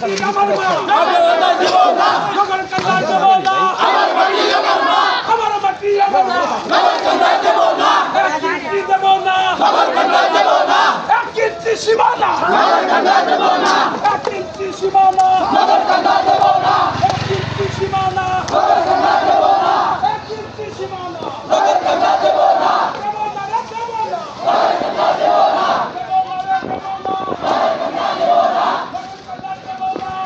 আমার মা দেব না নগর কান্দা দেব না আমার মাটি আমার মা আমার মাটি আমার মা নগর কান্দা দেব না একটি দেব না নগর কান্দা দেব না একটি সীমানা নগর কান্দা দেব না একটি সীমানা নগর কান্দা দেব না একটি সীমানা নগর কান্দা দেব না একটি সীমানা নগর কান্দা দেব না দেব না দেব না নগর কান্দা দেব না দেব না দেব না নগর কান্দা দেব না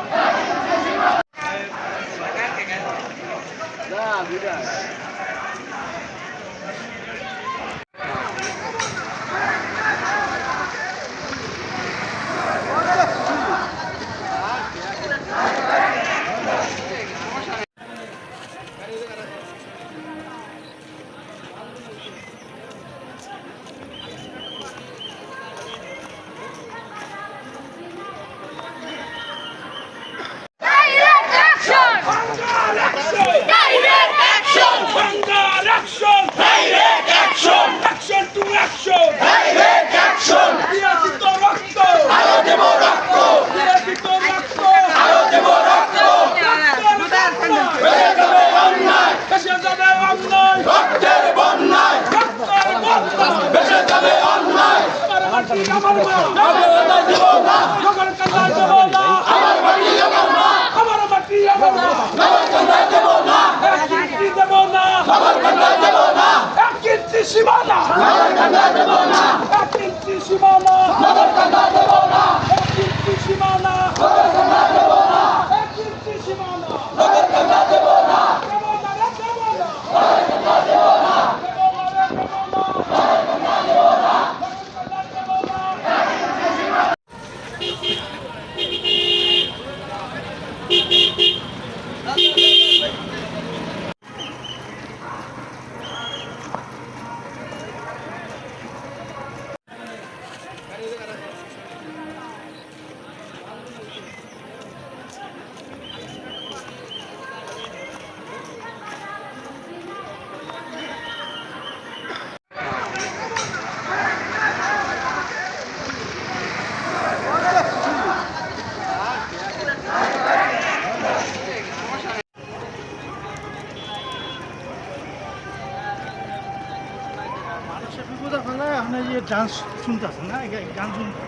আমার মা দেব না নগর কান্দা দেব না আমার মাটি আমার মা আমার মাটি আমার মা নগর কান্দা দেব না একটি দেব না নগর কান্দা দেব না একটি সীমানা নগর কান্দা দেব না একটি সীমানা নগর কান্দা দেব না একটি সীমানা নগর কান্দা দেব না একটি সীমানা নগর কান্দা দেব না দেব না দেব না নগর কান্দা দেব না দেব না দেব না নগর কান্দা দেব না বিপদের ফলে এখন এই যে ডান্স শুনতেছে না গান শুনতে